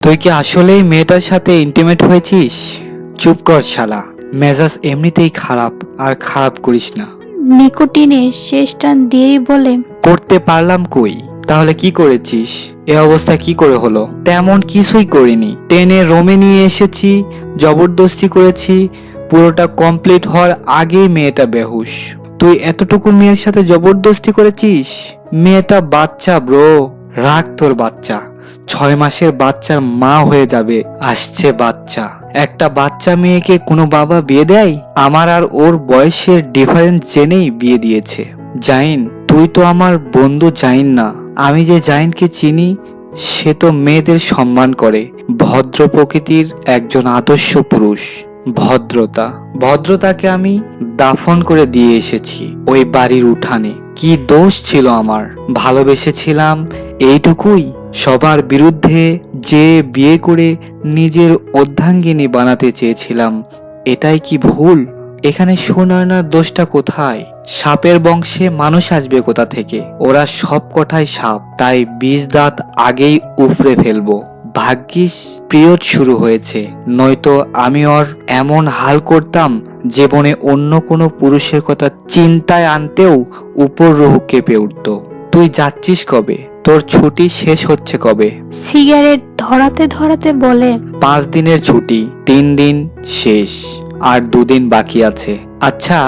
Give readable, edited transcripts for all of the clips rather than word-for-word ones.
তুই কি আসলেই মেয়েটার সাথে ইন্টিমেট হয়েছিস? চুপ কর শালা, মেজাজ এমনিতেই খারাপ, আর খারাপ করিস না। নিকোটিনের শেষ টান দিয়েই বলে, করতে পারলাম কই? তাহলে কি করেছিস? এ অবস্থা কি করে হলো? তেমন কিছুই করিনি, টেনে রোমে নিয়ে এসেছি, জবরদস্তি করেছি, পুরোটা কমপ্লিট হওয়ার আগেই মেয়েটা বেহুশ। তুই এতটুকু মেয়ের সাথে জবরদস্তি করেছিস? মেয়েটা বাচ্চা ব্রো, রাখ তোর বাচ্চা। 6 মাসের বাচ্চার মা হয়ে যাবে, আসছে বাচ্চা। একটা বাচ্চা মেয়েকে কোনো বাবা বিয়ে দেয়? আমার আর ওর বয়সের ডিফারেন্স জেনেই বিয়ে দিয়েছে। জাইন, তুই তো আমার বন্ধু জাইন না। আমি যে জাইনকে চিনি, সে তো মেয়েদের সম্মান করে, ভদ্র প্রকৃতির একজন আদর্শ পুরুষ। ভদ্রতাকে আমি দাফন করে দিয়ে এসেছি ওই বাড়ির উঠানে। কি দোষ ছিল আমার? ভালোবেসেছিলাম এইটুকুই। সবার বিরুদ্ধে যে বিয়ে করে নিজের অর্ধাঙ্গিনী বানাতে চেয়েছিলাম, এটাই কি ভুল? এখানে সুনয়নার দোষটা কোথায়? সাপের বংশে মানুষ আসবে কোথা থেকে? ওরা সব কটাই সাপ, তাই 20 দাঁত আগেই উফরে ফেলবো। ভাগ্যিস পিরিয়ড শুরু হয়েছে, নয়তো আমি ওর এমন হাল করতাম, জীবনে অন্য কোনো পুরুষের কথা চিন্তায় আনতেও উপর রুহ কেঁপে উঠত। তুই যাচ্ছিস কবে? তোর ছুটি শেষ হচ্ছে কবে? সিগারেট ধরাতে ধরাতে বলে, 5 দিনের ছুটি, 3 দিন শেষ, আর 2 দিন বাকি আছে। আচ্ছা,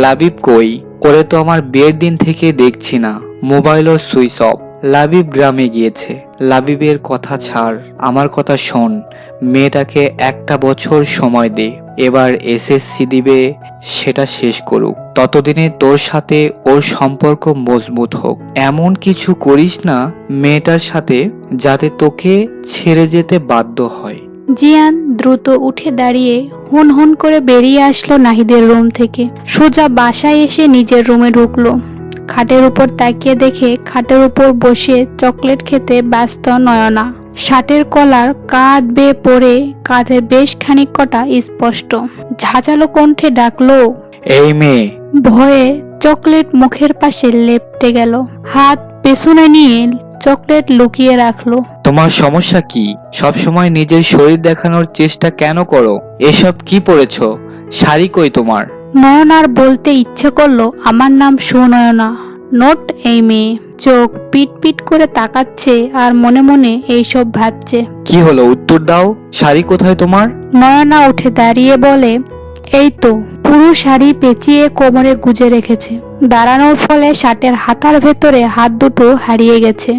লাবিব কই? ওরে তো আমার বিয়ের দিন থেকে দেখছি না, মোবাইলও সুইচ অফ। লাবিব গ্রামে গিয়েছে। লাবিবের কথা ছাড়, আমার কথা শোন। মেয়েটাকে 1টা বছর সময় দে, এবার এসএসসি দিবে, সেটা শেষ করুক। ততদিনে তোর সাথে ওর সম্পর্ক মজবুত হোক। এমন কিছু করিস না মেয়েটার সাথে যাতে তোকে ছেড়ে যেতে বাধ্য হয়। জিয়ান দ্রুত উঠে দাঁড়িয়ে হুন হুন করে বেরিয়ে আসলো নাহিদের রুম থেকে। সোজা বাসায় এসে নিজের রুমে ঢুকলো। খাটের উপর তাকিয়ে দেখে খাটের উপর বসে চকলেট খেতে ব্যস্ত নয়না। শার্টের কলার কাঁধ বেয়ে পড়ে কাঁধে বেশ খানিক কটা স্পষ্ট। ঝাঁঝালো কণ্ঠে ডাকলো, এই মেয়ে। ভয়ে চকলেট মুখের পাশে লেপ্টে গেল। হাত পেছনে নিয়ে চকলেট লুকিয়ে রাখলো। তোমার সমস্যা কি? সব সময় নিজের শরীর দেখানোর চেষ্টা কেন করো? এসব কি পরেছো? শাড়ি কই তোমার? নয়নার বলতে ইচ্ছে করলো, আমার নাম সুনয়না, নোট এই মেয়ে। চোখ পিট পিট করে তাকাচ্ছে আর মনে মনে এইসব ভাবছে। কি হলো, উত্তর দাও। শাড়ি কোথায় তোমার? নয়না উঠে দাঁড়িয়ে বলে, এই তো। পুরো শাড়ি পেঁচিয়ে কোমরে গুজে রেখেছে। দাঁড়ানোর ফলে শার্টের হাতার ভেতরে হাত দুটো হারিয়ে গেছে।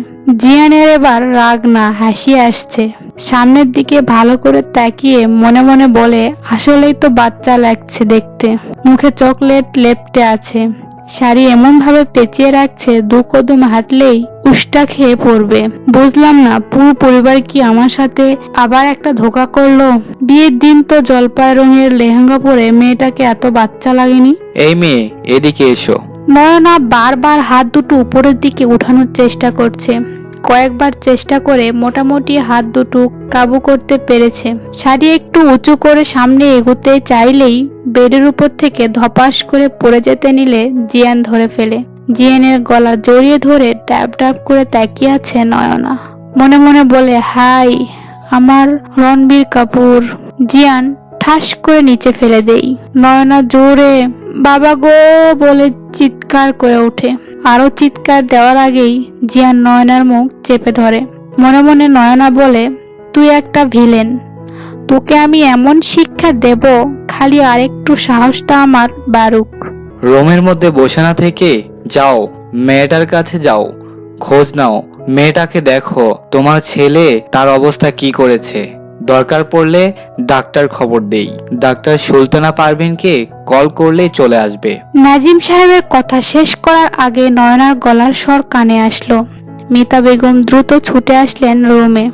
জিয়ানের এবার রাগ না হাসি আসছে। সামনের দিকে ভালো করে তাকিয়ে মনে মনে বলে, আসলেই তো বাচ্চা লাগছে দেখতে। মুখে চকলেট লেপ্টে আছে। শাড়ি এমন ভাবে পেঁচিয়ে রাখছে, 2 কদম হাঁটলেই উষ্টা খেয়ে পড়বে। বুঝলাম না, পুরো পরিবার কি আমার সাথে আবার একটা ধোঁকা করলো? বিয়ের দিন তো জলপাই রঙের লেহেঙ্গা পরে মেয়েটাকে এত বাচ্চা লাগেনি। এই মেয়ে, এদিকে এসো। নয়না বারবার হাত দুটো উপরের দিকে উঠানোর চেষ্টা করছে। কয়েকবার চেষ্টা করে মোটামুটি হাত দুটো কাবু করতে পেরেছে। শাড়ি একটু উঁচু করে সামনে এগোতে চাইলেই বেডের উপর থেকে ধপাস করে পড়ে যেতে নিলে জিয়ান ধরে ফেলে। জিয়ানের গলা জড়িয়ে ধরে ট্যাপ ট্যাপ করে তাকিয়ে আছে নয়না। মনে মনে বলে, হাই আমার রণবীর কাপুর। জিয়ান ঠাস করে নিচে ফেলে দেই। নয়না জোরে বাবা গো বলে চিৎকার করে ওঠে। আরো চিৎকার দেওয়ার আগেই জিয়ান নয়নার মুখ চেপে ধরে। মনে মনে নয়না বলে, তুই একটা ভিলেন, তোকে আমি এমন শিক্ষা দেব, খালি আরেকটু সাহসটা আমার বাড়ুক। রুমের মধ্যে বসে না থেকে যাও, মেয়েটার কাছে যাও, খোঁজ নাও, মেয়েটাকে দেখো, তোমার ছেলে তার অবস্থা কি করেছে। দরকার পড়লে ডাক্তার খবর দেই। ডাক্তার সুলতানা পারভিনকে কল করলেই চলে আসবে। নাজিম সাহেবের কথা শেষ করার আগে নয়নার গলার স্বর কানে আসলো। মিতা বেগম দ্রুত ছুটে আসলেন রুমে।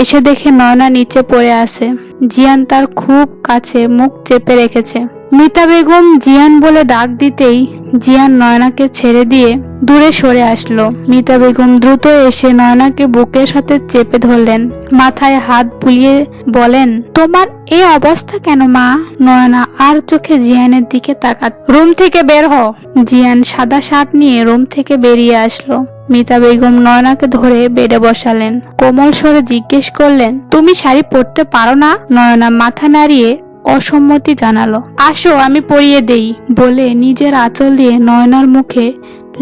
এসে দেখে নয়না নিচে পড়ে আছে। জিয়ান তার খুব কাছে মুখ চেপে রেখেছে। মিতা বেগম জিয়ান বলে ডাক দিতেই জিয়ান নয়নাকে ছেড়ে দিয়ে দূরে সরে আসলো। মিতা বেগম দ্রুত এসে নয়নাকে বুকের সাথে চেপে ধরলেন, মাথায় হাত বুলিয়ে বলেন, তোমার এই অবস্থা কেন মা? নয়না আর চোখে জিয়ানের দিকে তাকাত। রুম থেকে বের হ। জিয়ান সাদা শার্ট নিয়ে রুম থেকে বেরিয়ে আসলো। মিতা বেগম নয়নাকে ধরে বেডে বসালেন, কোমল স্বরে জিজ্ঞেস করলেন, তুমি শাড়ি পরতে পারো না? নয়না মাথা নাড়িয়ে অসম্মতি জানালো। আসো আমি পরিয়ে দেই বলে নিজের আঁচল দিয়ে নয়নার মুখে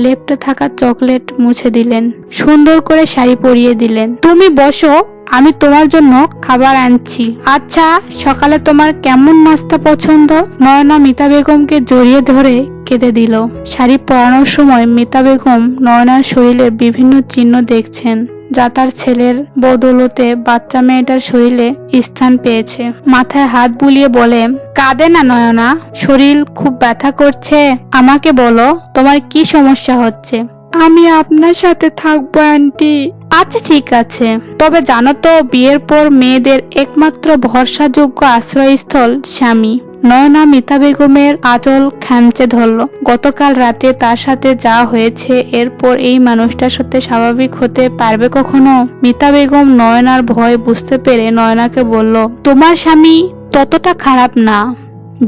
লেপ্টে থাকা চকলেট মুছে দিলেন, সুন্দর করে শাড়ি পরিয়ে দিলেন। তুমি বসো, আমি তোমার জন্য খাবার আনছি। আচ্ছা, সকালে তোমার কেমন নাস্তা পছন্দ? নয়না মিতা বেগমকে জড়িয়ে ধরে কেঁদে দিল। শাড়ি পরানোর সময় মিতা বেগম নয়নার শরীরে বিভিন্ন চিহ্ন দেখছেন, যা তার ছেলের বদৌলতে বাচ্চা মেয়েটার শরীরে স্থান পেয়েছে। মাথায় হাত বুলিয়ে বলে, কাঁদে না নয়না, শরীর খুব ব্যথা করছে। আমাকে বলো তোমার কি সমস্যা হচ্ছে। আমি আপনার সাথে থাকবো আন্টি। আচ্ছা ঠিক আছে, তবে জানো তো বিয়ের পর মেয়েদের একমাত্র ভরসাযোগ্য আশ্রয়স্থল স্বামী। নয়না মিতা বেগমের আঁচল খামচে ধরল। গতকাল রাতে তার সাথে যা হয়েছে, এরপর এই মানুষটার সাথে স্বাভাবিক হতে পারবে কখনো? মিতা বেগম নয়নার ভয় বুঝতে পেরে নয়নাকে বলল, তোমার স্বামী ততটা খারাপ না।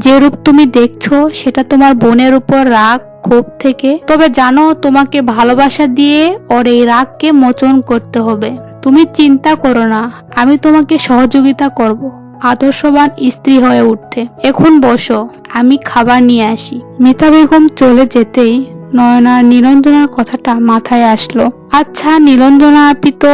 যে রূপ তুমি দেখছো সেটা তোমার বোনের উপর রাগ ক্ষোভ থেকে। তবে জানো, তোমাকে ভালোবাসা দিয়ে ওর এই রাগকে মোচন করতে হবে। তুমি চিন্তা করো না, আমি তোমাকে সহযোগিতা করব আদর্শবান স্ত্রী হয়ে উঠতে। এখন বসো, আমি খাবার নিয়ে আসি। মিতা বেগম চলে যেতেই নয়নার নীলঞ্জনার কথাটা মাথায় আসলো। আচ্ছা, নীলঞ্জনা আপি তো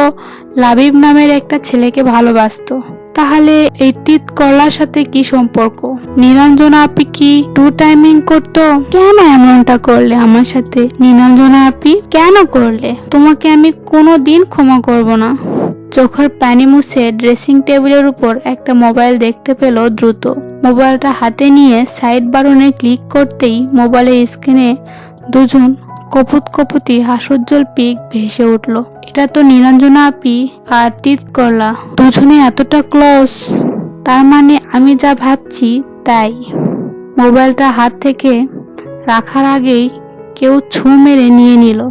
লাবিব নামের একটা ছেলেকে ভালোবাসতো, তাহলে এই তিত করলার সাথে কি সম্পর্ক? নীলাঞ্জনা আপি কি টু টাইমিং করতো? কেন এমনটা করলে আমার সাথে নীলাঞ্জনা আপি? কেন করলে? তোমাকে আমি কোনোদিন ক্ষমা করব না। চোখের পানি মুছে ড্রেসিং টেবিলের উপর একটা মোবাইল দেখতে পেল দ্রুত। মোবাইলটা হাতে নিয়ে সাইড বাটনে ক্লিক করতেই মোবাইলের স্ক্রিনে দুজন কপুত কপুতি হাস্যোজ্জ্বল পিক ভেসে উঠল। এটা তো নীলাঞ্জনা আপি আর তিত করলা, দুজনে এতটা ক্লোজ। তার মানে আমি যা ভাবছি তাই। মোবাইলটা হাত থেকে রাখার আগেই কেউ ছু মেরে নিয়ে নিল।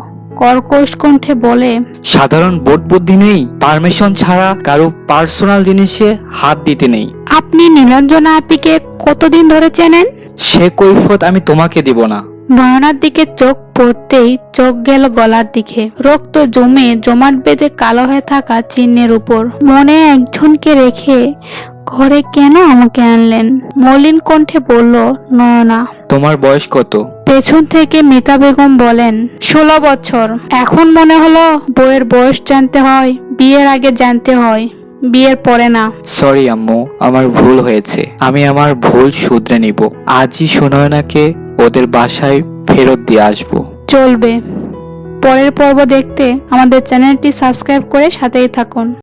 কর্কশ কণ্ঠে বলে, সাধারণ বোধ বুদ্ধি নেই, পারমিশন ছাড়া কারো পার্সোনাল জিনিসে হাত দিতে নেই। আপনি নীলাঞ্জনা আপিকে কতদিন ধরে চেনেন? সে কৈফত আমি তোমাকে দিব না। নয়নার দিকে চোখ পড়তেই চোখ গেল গলার দিকে, রক্ত জমে জমাট বেঁধে কালো হয়ে থাকা চিহ্নের উপর। মনে একজনকে রেখে ঘরে কেন আমাকে আনলেন? মলিন কণ্ঠে বলল নয়না। তোমার বয়স কত? পেছন থেকে মিতা বেগম বলেন, 16 বছর। এখন মনে হলো বইয়ের বয়স জানতে হয়, বিয়ের আগে জানতে হয়, বিয়ের পরে না। সরি আম্মু, আমার ভুল হয়েছে। আমি আমার ভুল শুধরে নিব। আজই সুনয়নাকে ওদের বাসায় ফেরত দিয়ে আসবো। চলবে। পরের পর্ব দেখতে আমাদের চ্যানেলটি সাবস্ক্রাইব করে সাথেই থাকুন।